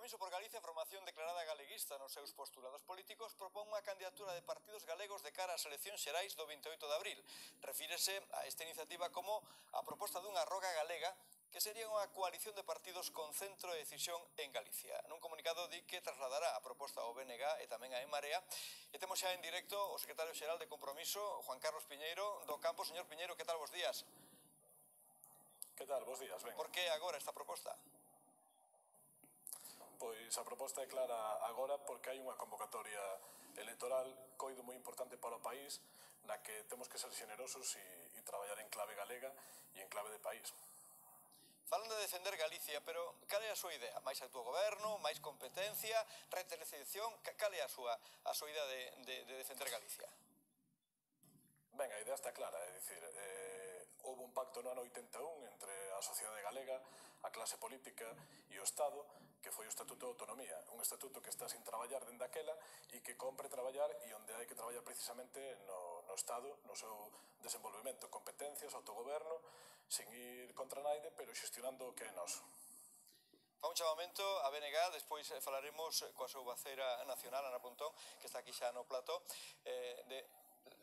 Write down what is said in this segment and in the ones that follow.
Compromiso por Galicia, formación declarada galeguista nos seus postulados políticos, propón unha candidatura de partidos galegos de cara ás eleccións xerais do 28 de abril. Refírese a esta iniciativa como a proposta dunha roga galega que sería unha coalición de partidos con centro de decisión en Galicia. Nun comunicado di que trasladará a proposta ao BNG e tamén a En Marea. E temos xa en directo o secretario xeral de Compromiso, Juan Carlos Piñeiro, do Campo. Señor Piñeiro, que tal, bos días? Que tal, bos días, ben. Por que agora esta proposta? Pois a proposta é clara agora porque hai unha convocatoria electoral coido moi importante para o país na que temos que ser xenerosos e traballar en clave galega e en clave de país. Falan de defender Galicia, pero cal é a súa idea? Mais autogoberno, máis competencia, retención? Cal é a súa idea de defender Galicia? Ben, a idea está clara, é dicir, houve un pacto no ano 81 entre a sociedade galega, a clase política e o Estado, que foi o Estatuto de Autonomía, un estatuto que está sin traballar dende aquela e que compre traballar e onde hai que traballar precisamente no Estado, no seu desenvolvemento, competencias, autogoberno, sin ir contra naide, pero xestionando o que é noso. Fa un chamamento a BNG, despois falaremos coa súa voceira nacional, Ana Pontón, que está aquí xa no plató, de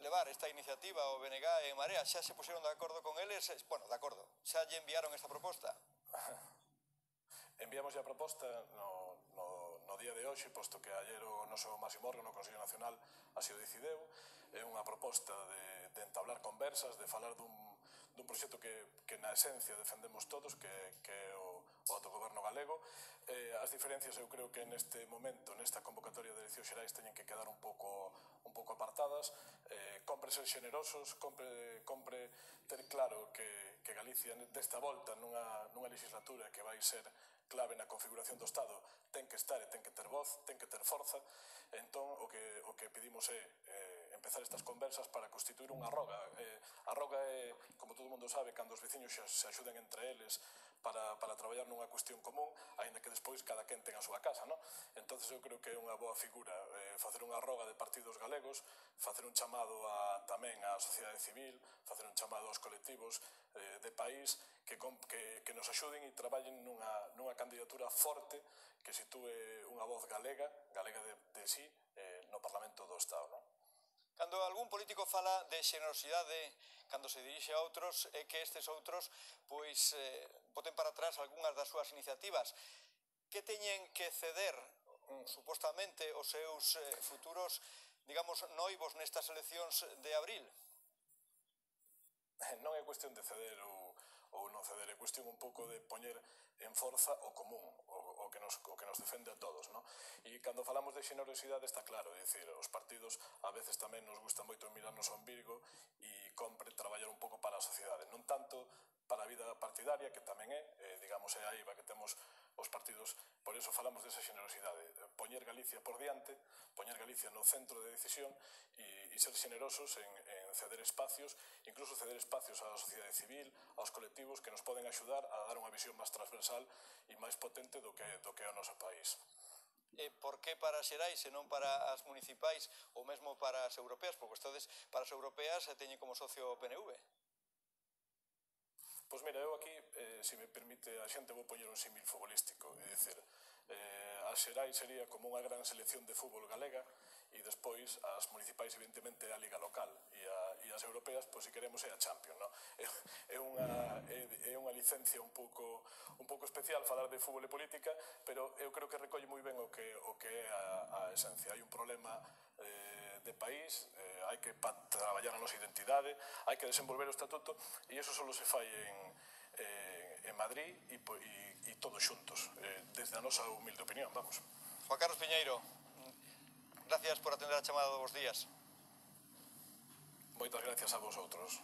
levar esta iniciativa ao BNG e En Marea. Xa se puxeron de acordo con eles? Bueno, de acordo. Xa lle enviaron esta proposta? Enviamos a proposta no día de hoxe, posto que ayer o noso máximo órgano, o Consello Nacional, así o decideu. É unha proposta de entablar conversas, de falar dun proxecto que na esencia defendemos todos, que é o autogoberno galego. As diferencias eu creo que neste momento, nesta convocatoria de eleccións xerais, teñen que quedar un pouco apartadas. Compre ser xenerosos, compre ter claro que Galicia desta volta nunha legislatura que vai ser clave na configuración do Estado ten que estar e ten que ter voz, ten que ter forza. Entón, o que pedimos é empezar estas conversas para constituir unha roga. A roga é, como todo mundo sabe, cando os veciños se axuden entre eles para traballar nunha cuestión común, aínda que despois cada quen ten a súa casa, non? Entón, eu creo que é unha boa figura facer unha roga de partidos galegos, facer un chamado tamén á sociedade civil, facer un chamado aos colectivos de país que nos axuden e traballen nunha candidatura forte que sitúe unha voz galega de sí, no Parlamento do Estado, non? Cando algún político fala de xenerosidade cando se dirixe a outros, é que estes outros pois boten para atrás algunhas das súas iniciativas. Que teñen que ceder, supostamente, os seus futuros, digamos, noivos nestas eleccións de abril? Non é cuestión de ceder ou non ceder, é cuestión un pouco de poñer en forza o común, o que nos defende a todos, non? E cando falamos de xenerosidade está claro, é dicir, os partidos a veces tamén nos gusta moito mirarnos ao ombligo e compre traballar un pouco para a sociedade, non tanto para a vida partidaria, que tamén é, digamos, é a eiva que temos os partidos, por iso falamos desa xenerosidade, poñer Galicia por diante, poñer Galicia no centro de decisión e ser xenerosos en ceder espacios, incluso ceder espacios á sociedade civil, aos colectivos que nos poden axudar a dar unha visión máis transversal e máis potente do que é o noso país. E por que para as xerais e non para as municipais ou mesmo para as europeas? Porque vostedes para as europeas teñen como socio o PNV. Pois mira, eu aquí, se me permite a xente, vou poñer un símil futbolístico, é dicir, as xerais sería como unha gran selección de fútbol galega e despois as municipais evidentemente a liga local e as europeas, pois se queremos é a Champions, non? É unha licencia un pouco especial falar de fútbol e política, pero eu creo que recolle moi ben o que é a esencia. Hai un problema de país, hai que traballar a nosa identidade, hai que desenvolver o estatuto e iso só se fai en Madrid e todos xuntos, desde a nosa humilde opinión, vamos. Juan Carlos Piñeiro, gracias por atender a chamada dos días. Moitas gracias a vosotros.